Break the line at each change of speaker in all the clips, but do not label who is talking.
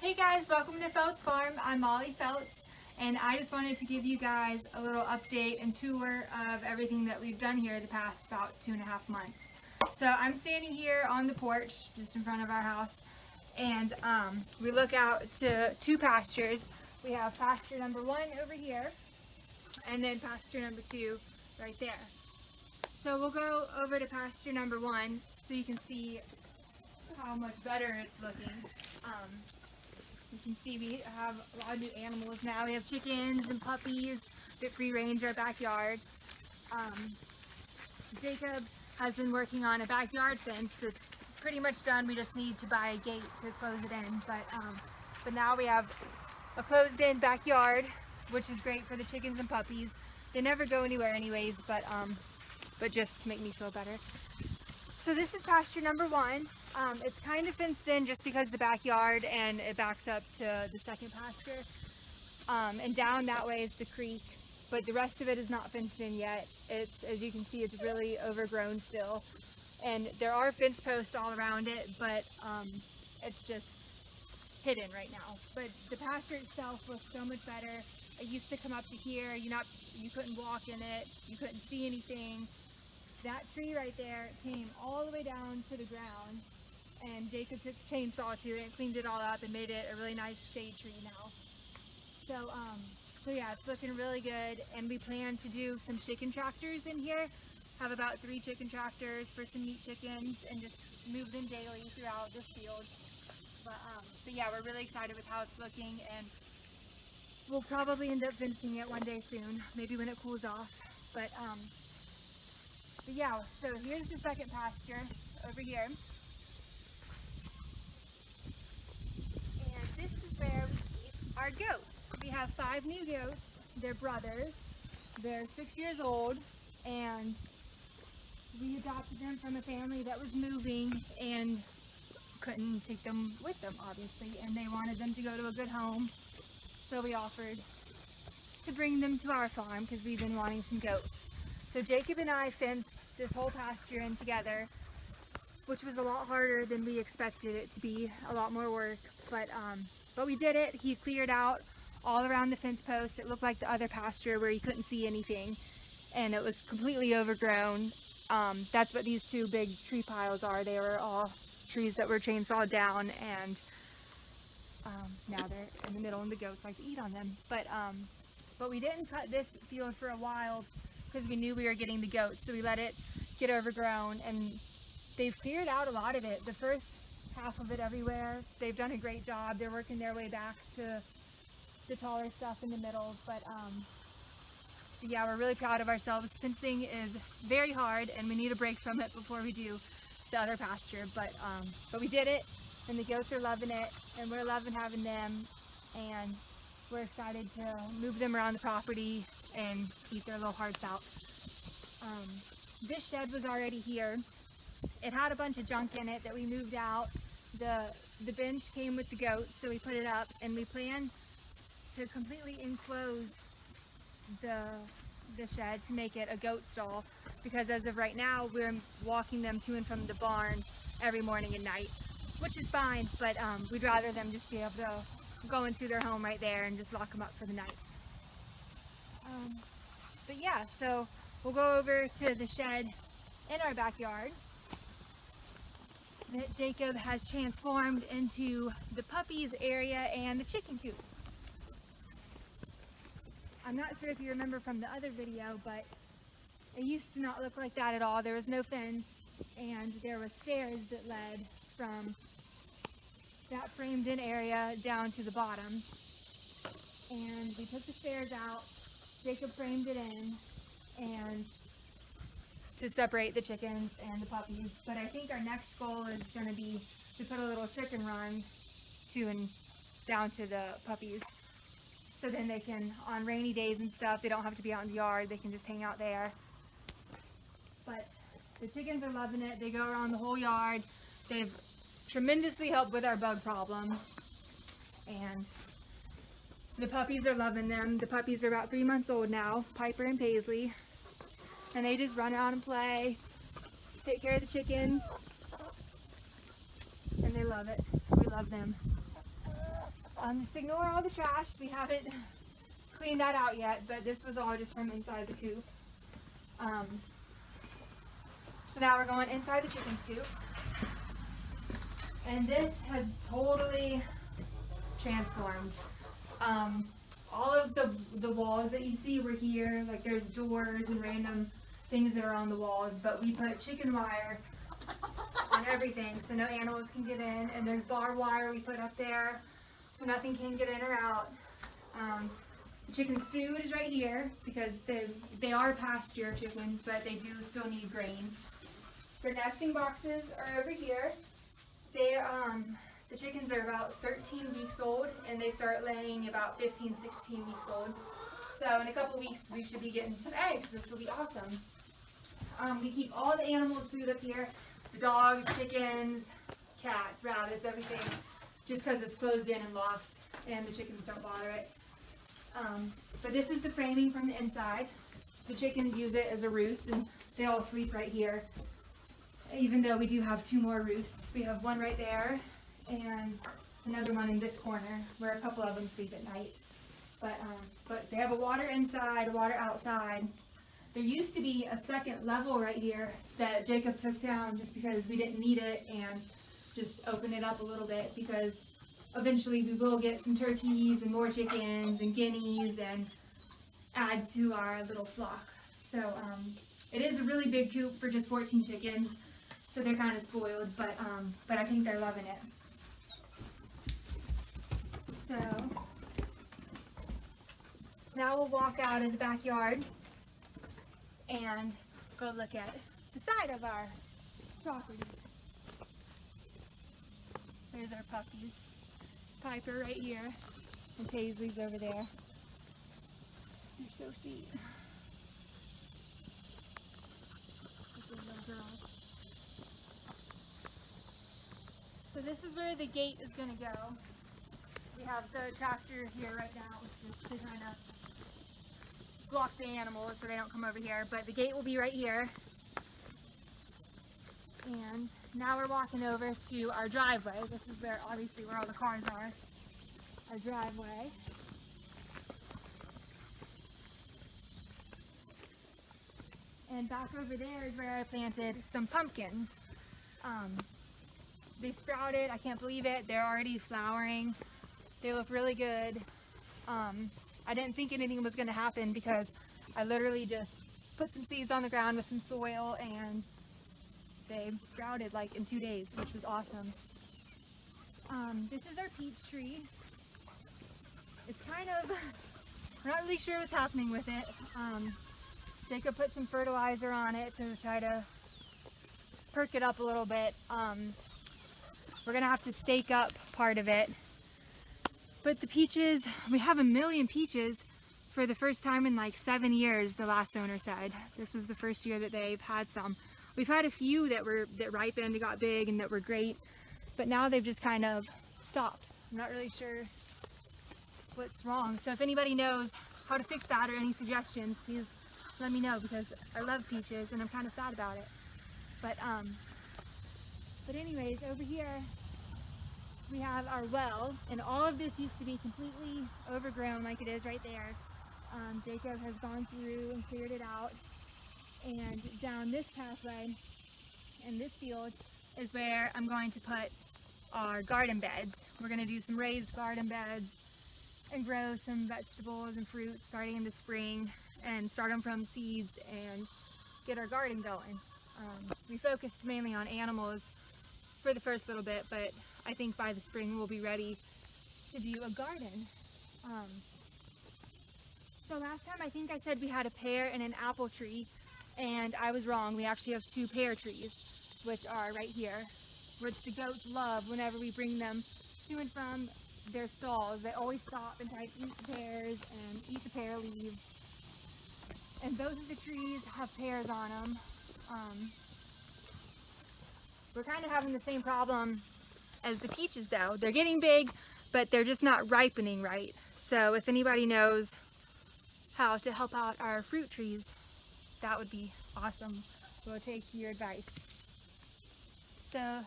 Hey guys, welcome to Feltz Farm. I'm Molly Feltz, and I just wanted to give you guys a little update and tour of everything that we've done here the past about 2.5 months. So I'm standing here on the porch just in front of our house, and we look out to two pastures. We have pasture number 1 over here, and then pasture number 2 right there. So we'll go over to pasture number 1 so you can see how much better it's looking. You can see we have a lot of new animals now. We have chickens and puppies that free range our backyard. Jacob has been working on a backyard fence that's pretty much done. We just need to buy a gate to close it in. But now we have a closed in backyard, which is great for the chickens and puppies. They never go anywhere anyways, but just to make me feel better. So this is pasture number 1. It's kind of fenced in just because the backyard and it backs up to the second pasture. And down that way is the creek, but the rest of it is not fenced in yet. It's, as you can see, it's really overgrown still. And there are fence posts all around it, but it's just hidden right now. But the pasture itself looks so much better. It used to come up to here. You couldn't walk in it. You couldn't see anything. That tree right there came all the way down to the ground, and Jacob took the chainsaw to it and cleaned it all up and made it a really nice shade tree now. So yeah, it's looking really good, and we plan to do some chicken tractors in here. Have about 3 chicken tractors for some meat chickens and just move them daily throughout this field. But yeah, we're really excited with how it's looking, and we'll probably end up fencing it one day soon, maybe when it cools off. But yeah, so here's the second pasture over here. And this is where we keep our goats. We have 5 new goats. They're brothers. They're 6 years old, and we adopted them from a family that was moving and couldn't take them with them, obviously, and they wanted them to go to a good home. So we offered to bring them to our farm because we've been wanting some goats. So Jacob and I fenced this whole pasture in together, which was a lot harder than we expected it to be, a lot more work, but we did it. He cleared out all around the fence post. It looked like the other pasture where you couldn't see anything, and it was completely overgrown. That's what these 2 big tree piles are. They were all trees that were chainsawed down, and now they're in the middle and the goats like to eat on them. But we didn't cut this field for a while because we knew we were getting the goats, so we let it get overgrown, and they've cleared out a lot of it. The first half of it everywhere, they've done a great job. They're working their way back to the taller stuff in the middle, but yeah, we're really proud of ourselves. Fencing is very hard, and we need a break from it before we do the other pasture, but we did it, and the goats are loving it, and we're loving having them, and we're excited to move them around the property and eat their little hearts out. This shed was already here. It had a bunch of junk in it that we moved out. The bench came with the goats, so we put it up, and we plan to completely enclose the shed to make it a goat stall, because as of right now we're walking them to and from the barn every morning and night, which is fine, but we'd rather them just be able to go into their home right there and just lock them up for the night. But yeah, so we'll go over to the shed in our backyard that Jacob has transformed into the puppies area and the chicken coop. I'm not sure if you remember from the other video, but it used to not look like that at all. There was no fence, and there were stairs that led from that framed in area down to the bottom. And we took the stairs out. Jacob framed it in and to separate the chickens and the puppies. But I think our next goal is going to be to put a little chicken run to and down to the puppies. So then they can, on rainy days and stuff, they don't have to be out in the yard. They can just hang out there. But the chickens are loving it. They go around the whole yard. They've tremendously helped with our bug problem. And the puppies are loving them. The puppies are about 3 months old now, Piper and Paisley. And they just run around and play, take care of the chickens, and they love it. We love them. Just ignore all the trash. We haven't cleaned that out yet, but this was all just from inside the coop. So now we're going inside the chicken's coop. And this has totally transformed. All of the walls that you see were here, like there's doors and random things that are on the walls, but we put chicken wire on everything so no animals can get in, and there's barbed wire we put up there so nothing can get in or out. The chicken's food is right here because they are pasture chickens, but they do still need grain. Their nesting boxes are over here. The chickens are about 13 weeks old, and they start laying about 15, 16 weeks old. So in a couple weeks we should be getting some eggs, which will be awesome. We keep all the animals' food up here. The dogs, chickens, cats, rabbits, everything, just because it's closed in and locked and the chickens don't bother it. But this is the framing from the inside. The chickens use it as a roost, and they all sleep right here. Even though we do have 2 more roosts. We have one right there and another one in this corner where a couple of them sleep at night. But they have a water inside, a water outside. There used to be a second level right here that Jacob took down just because we didn't need it, and just open it up a little bit because eventually we will get some turkeys and more chickens and guineas and add to our little flock. So it is a really big coop for just 14 chickens, so they're kind of spoiled, but I think they're loving it. So now we'll walk out in the backyard and go look at the side of our property. There's our puppies. Piper right here, and Paisley's over there. They're so sweet. This is little girl. So this is where the gate is going to go. We have the tractor here right now, just to kind of block the animals so they don't come over here, but the gate will be right here. And now we're walking over to our driveway. This is where, obviously, where all the cars are. Our driveway. And back over there is where I planted some pumpkins. They sprouted, I can't believe it. They're already flowering. They look really good. I didn't think anything was going to happen because I literally just put some seeds on the ground with some soil, and they sprouted like in 2 days, which was awesome. This is our peach tree. It's kind of, we're not really sure what's happening with it. Jacob put some fertilizer on it to try to perk it up a little bit. We're gonna have to stake up part of it. But the peaches, we have 1 million peaches for the first time in like 7 years, the last owner said. This was the first year that they've had some. We've had a few that ripened and got big and that were great, but now they've just kind of stopped. I'm not really sure what's wrong. So if anybody knows how to fix that or any suggestions, please let me know, because I love peaches and I'm kind of sad about it. But anyways, over here we have our well, and all of this used to be completely overgrown like it is right there. Jacob has gone through and cleared it out, and down this pathway in this field is where I'm going to put our garden beds. We're going to do some raised garden beds and grow some vegetables and fruits starting in the spring, and start them from seeds and get our garden going. We focused mainly on animals for the first little bit, but I think by the spring we'll be ready to do a garden. So last time I think I said we had a pear and an apple tree, and I was wrong. We actually have 2 pear trees, which are right here, which the goats love whenever we bring them to and from their stalls. They always stop and try to eat the pears and eat the pear leaves. And both of the trees have pears on them. We're kind of having the same problem as the peaches though. They're getting big, but they're just not ripening right. So if anybody knows how to help out our fruit trees, that would be awesome. We'll take your advice. So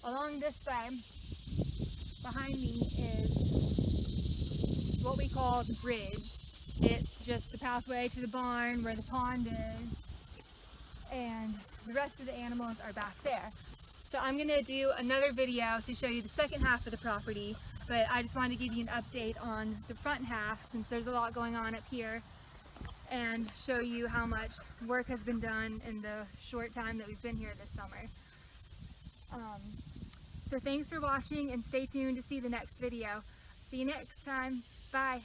along this way, behind me is what we call the bridge. It's just the pathway to the barn where the pond is, and the rest of the animals are back there. So I'm going to do another video to show you the second half of the property, but I just wanted to give you an update on the front half since there's a lot going on up here, and show you how much work has been done in the short time that we've been here this summer. So thanks for watching, and stay tuned to see the next video. See you next time. Bye.